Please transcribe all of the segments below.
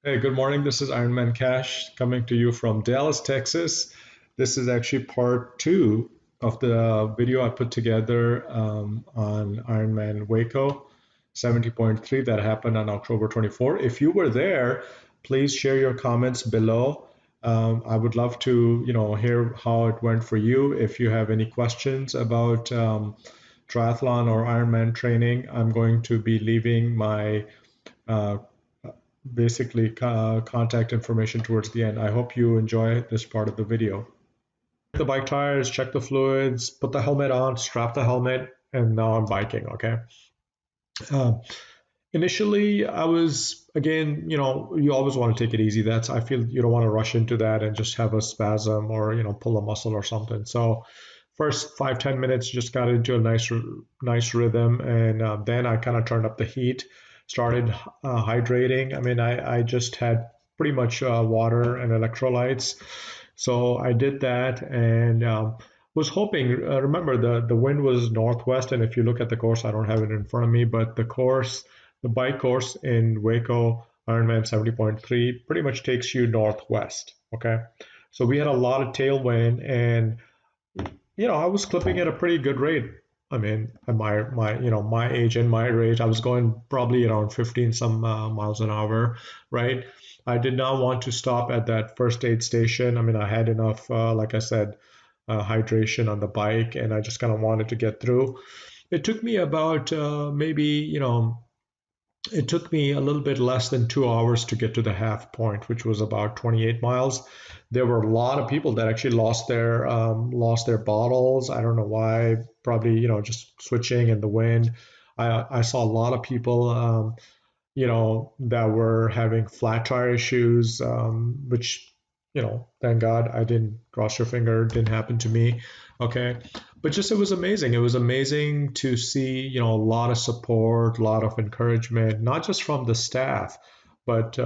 Hey, good morning. This is Ironman Cash coming to you from Dallas, Texas. This is actually part two of the video I put together on Ironman Waco 70.3 that happened on October 24. If you were there, please share your comments below. I would love to, hear how it went for you. If you have any questions about triathlon or Ironman training, I'm going to be leaving my uh, basically contact information towards the end. I hope you enjoy this part of the video. The bike tires, check the fluids, put the helmet on, strap the helmet, and now I'm biking, okay? Uh, Initially, I was, again, you always want to take it easy. I feel you don't want to rush into that and just have a spasm or, pull a muscle or something. So first 5-10 minutes just got into a nice rhythm, and then I kind of turned up the heat, started hydrating. I mean, I just had pretty much water and electrolytes, so I did that and was hoping. Remember, the wind was northwest, and if you look at the course, I don't have it in front of me, but the bike course in Waco Ironman 70.3 pretty much takes you northwest. Okay, so we had a lot of tailwind, and I was clipping at a pretty good rate. I mean, at my age and my rate, I was going probably around 15 some miles an hour, right? I did not want to stop at that first aid station. I mean, I had enough, like I said, hydration on the bike, and I just kind of wanted to get through. It took me about maybe, it took me a little bit less than 2 hours to get to the half point, which was about 28 miles. There were a lot of people that actually lost their bottles. I don't know why. Probably just switching in the wind. I saw a lot of people that were having flat tire issues, which, thank God I didn't cross your finger, it didn't happen to me. Okay. But just, it was amazing. It was amazing to see, a lot of support, a lot of encouragement, not just from the staff, but,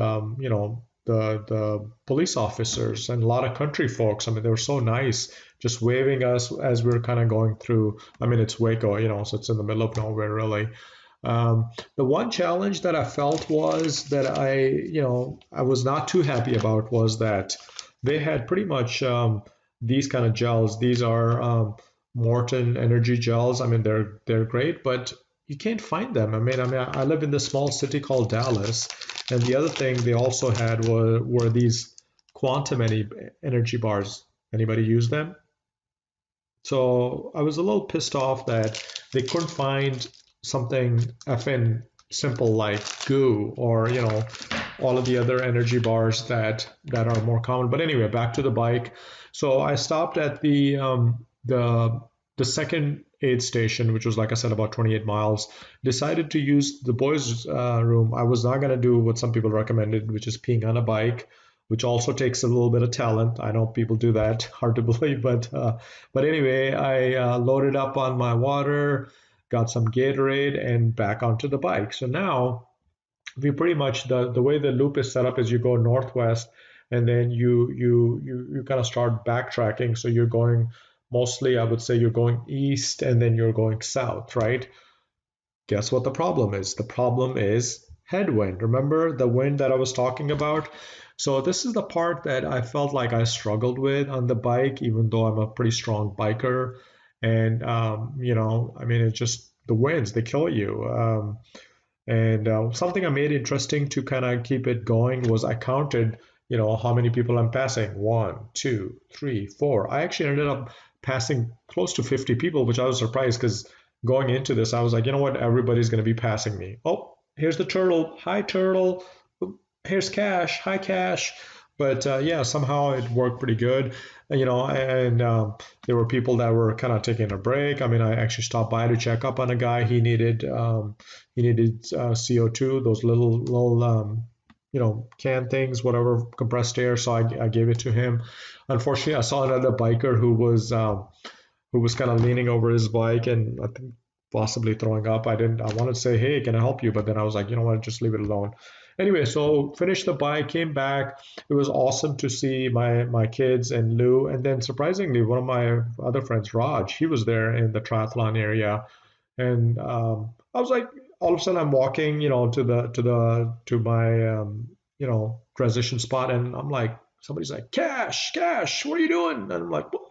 the police officers and a lot of country folks. I mean, they were so nice, just waving us as we were kind of going through. I mean, it's Waco, so it's in the middle of nowhere, really. The one challenge that I felt was that I was not too happy about was that they had pretty much these kind of gels. These are Morton energy gels. I mean, they're great, but you can't find them. I live in this small city called Dallas, and the other thing they also had were these quantum energy bars. Anybody use them? So I was a little pissed off that they couldn't find something effing simple like goo or all of the other energy bars that are more common. But anyway, back to the bike. So I stopped at the second aid station, which was, like I said, about 28 miles. Decided to use the boys' room. I was not going to do what some people recommended, which is peeing on a bike, which also takes a little bit of talent. I know people do that, hard to believe, but anyway, I loaded up on my water, got some Gatorade, and back onto the bike. So now we pretty much, the way the loop is set up is you go northwest, and then you kind of start backtracking. So you're going, mostly, I would say you're going east, and then you're going south, right? Guess what the problem is? The problem is headwind. Remember the wind that I was talking about? So this is the part that I felt like I struggled with on the bike, even though I'm a pretty strong biker. And I mean, it's just the winds, they kill you. And something I made interesting to kind of keep it going was I counted, how many people I'm passing. One, two, three, four. I actually ended up passing close to 50 people, which I was surprised because going into this, I was like, you know what, everybody's going to be passing me. Oh, here's the turtle. Hi, turtle. Here's Cash. Hi, Cash. But yeah, somehow it worked pretty good, and there were people that were kind of taking a break. I mean, I actually stopped by to check up on a guy. He needed CO2, those little can things, whatever, compressed air. So I gave it to him. Unfortunately, I saw another biker who was kind of leaning over his bike and I think possibly throwing up. I wanted to say, hey, can I help you? But then I was like, you know what, just leave it alone. Anyway, so finished the bike, came back. It was awesome to see my kids and Lou. And then surprisingly, one of my other friends, Raj, he was there in the triathlon area. And I was like, all of a sudden I'm walking, to my transition spot, and I'm like, somebody's like, Cash, what are you doing? And I'm like, what?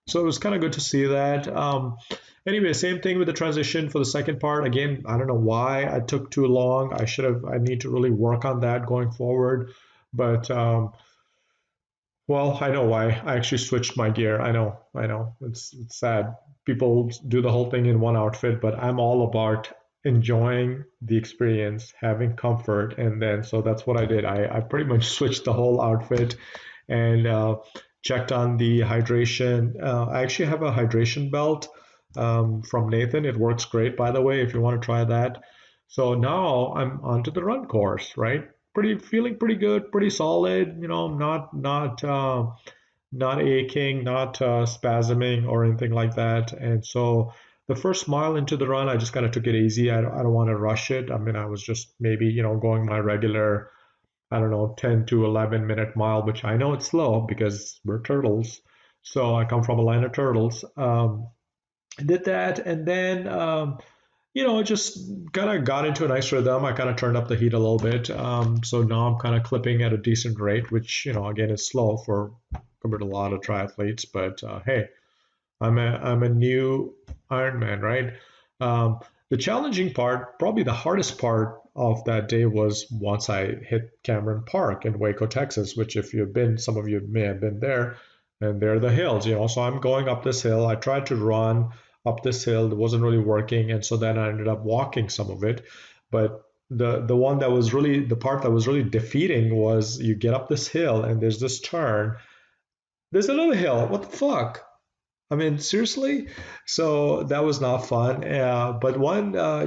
So it was kind of good to see that. Anyway, same thing with the transition for the second part. Again, I don't know why I took too long. I need to really work on that going forward. But well, I know why. I actually switched my gear. I know. It's sad. People do the whole thing in one outfit, but I'm all about enjoying the experience, having comfort, and then so that's what I did. I pretty much switched the whole outfit and checked on the hydration. I actually have a hydration belt from Nathan. It works great, by the way, if you want to try that. So now I'm onto the run course, right? Feeling pretty good, pretty solid. Not aching, not spasming or anything like that. And so the first mile into the run, I just kind of took it easy. I don't want to rush it. I mean, I was just maybe going my regular, I don't know, 10 to 11-minute mile, which I know it's slow because we're turtles. So I come from a line of turtles. Did that, and then just kind of got into a nice rhythm. I kind of turned up the heat a little bit. So now I'm kind of clipping at a decent rate, which, again, is slow for compared to a lot of triathletes. But hey, I'm a new Ironman, right? The challenging part, probably the hardest part of that day was once I hit Cameron Park in Waco, Texas, which if you've been, some of you may have been there, and there are the hills, So I'm going up this hill. I tried to run up this hill. It wasn't really working. And so then I ended up walking some of it. But the one that was really, the part that was really defeating was you get up this hill and there's this turn. There's another hill. What the fuck? I mean, seriously? So that was not fun. But one, I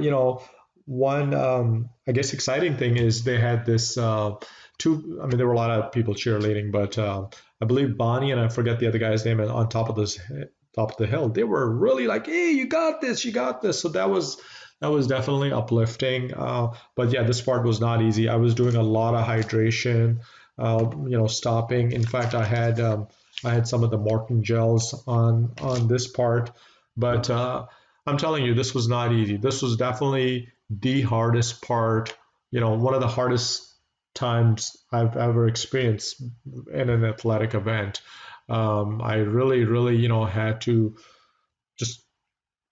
guess, exciting thing is they had this two, I mean, there were a lot of people cheerleading, but I believe Bonnie and I forget the other guy's name on top of the hill. They were really like, hey, you got this, you got this. So that was definitely uplifting. But yeah, this part was not easy. I was doing a lot of hydration, stopping. In fact, I had some of the Morton gels on this part, but I'm telling you, this was not easy. This was definitely the hardest part. One of the hardest times I've ever experienced in an athletic event. I really, really, had to just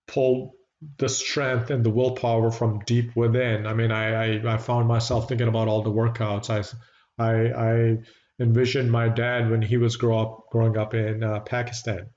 pull the strength and the willpower from deep within. I mean, I found myself thinking about all the workouts. I envisioned my dad when he was growing up in Pakistan,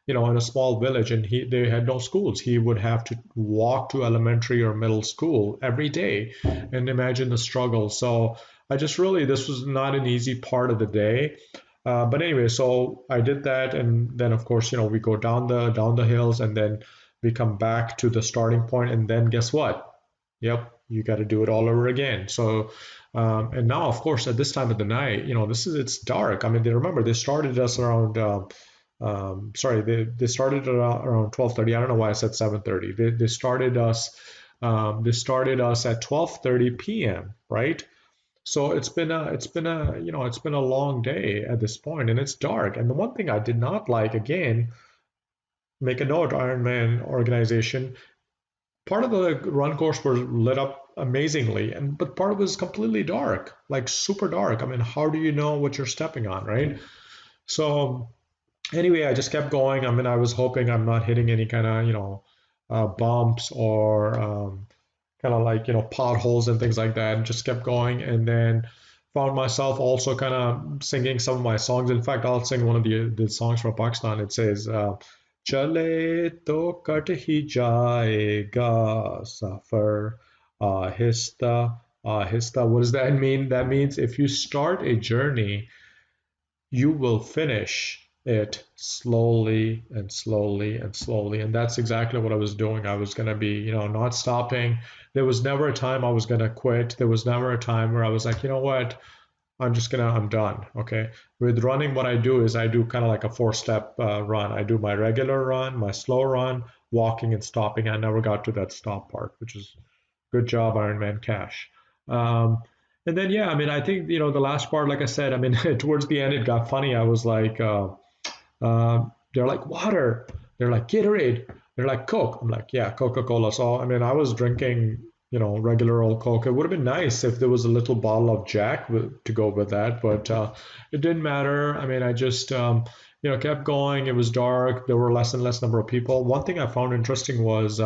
in a small village, and they had no schools. He would have to walk to elementary or middle school every day, and imagine the struggle. So this was not an easy part of the day. But anyway, so I did that, and then of course, we go down the hills, and then we come back to the starting point, and then guess what? Yep, you got to do it all over again. So, and now, of course, at this time of the night, it's dark. I mean, they started us around. Sorry, they started around 12:30. I don't know why I said 7:30. They started us. They started us at 12:30 p.m. Right? So it's been a long day at this point, and it's dark. And the one thing I did not like, again, make a note, Ironman organization, part of the run course was lit up amazingly, but part of it was completely dark, like super dark. I mean, how do you know what you're stepping on, right? So anyway, I just kept going. I mean, I was hoping I'm not hitting any kind of bumps or kind of like potholes and things like that, and just kept going. And then found myself also kind of singing some of my songs. In fact, I'll sing one of the songs from Pakistan. It says chale to kat hi jayega safar ahista ahista. What does that mean? That means if you start a journey, you will finish it slowly and slowly and slowly. And that's exactly what I was doing. I was going to be, not stopping. There was never a time I was going to quit. There was never a time where I was like, you know what? I'm done. Okay. With running, what I do is I do kind of like a four-step run. I do my regular run, my slow run, walking and stopping. I never got to that stop part, which is good job, Ironman Cash. Um, and then, yeah, I mean, I think, the last part, like I said, I mean, towards the end, it got funny. I was like, they're like water. They're like Gatorade. They're like Coke. I'm like, yeah, Coca-Cola. So, I mean, I was drinking regular old Coke. It would have been nice if there was a little bottle of Jack to go with that, but it didn't matter. I mean, I just kept going. It was dark. There were less and less number of people. One thing I found interesting was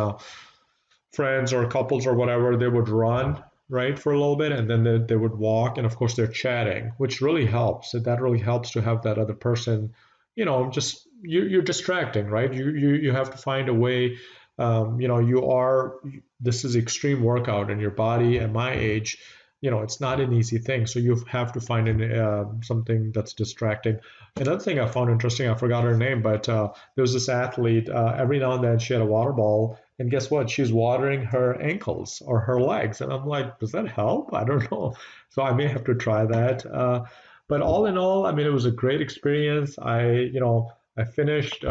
friends or couples or whatever, they would run right for a little bit and then they would walk, and of course they're chatting, which really helps. That really helps to have that other person, just you're distracting, right? You have to find a way. You are this is extreme workout, and your body at my age, it's not an easy thing, so you have to find something that's distracting. Another thing I found interesting, I forgot her name, but there was this athlete. Every now and then she had a water ball, and guess what? She's watering her ankles or her legs, and I'm like, does that help? I don't know. So I may have to try that. But all in all, I mean, it was a great experience. I finished.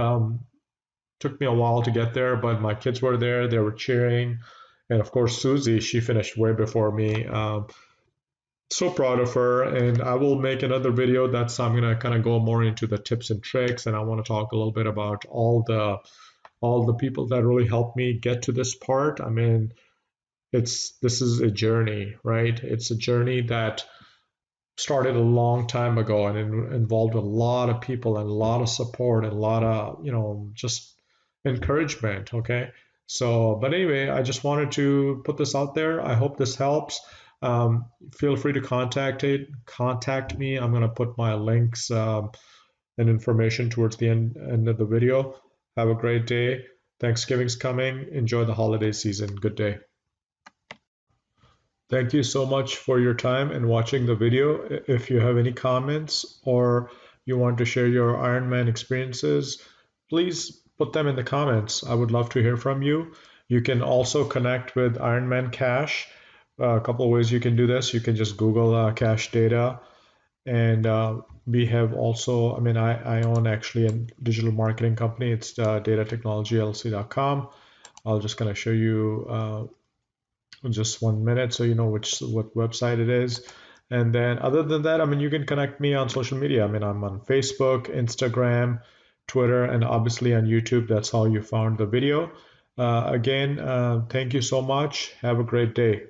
Took me a while to get there, but my kids were there. They were cheering, and of course, Susie, she finished way before me. So proud of her, and I will make another video that's I'm gonna kind of go more into the tips and tricks, and I want to talk a little bit about all the people that really helped me get to this part. I mean, this is a journey, right? It's a journey that started a long time ago, and it involved a lot of people and a lot of support and a lot of just encouragement. Okay, so but anyway, I just wanted to put this out there. I hope this helps. Feel free to contact me. I'm going to put my links and information towards the end of the video. Have a great day. Thanksgiving's coming. Enjoy the holiday season. Good day. Thank you so much for your time and watching the video. If you have any comments or you want to share your Ironman experiences, please put them in the comments. I would love to hear from you. You can also connect with Ironman Cash. A couple of ways you can do this. You can just Google cash data, and we have also, I mean, I own actually a digital marketing company. It's datatechnologyllc.com. I'll just kind of show you in just 1 minute so you know what website it is. And then other than that, I mean, you can connect me on social media. I mean, I'm on Facebook, Instagram, Twitter, and obviously on YouTube. That's how you found the video. Again, thank you so much. Have a great day.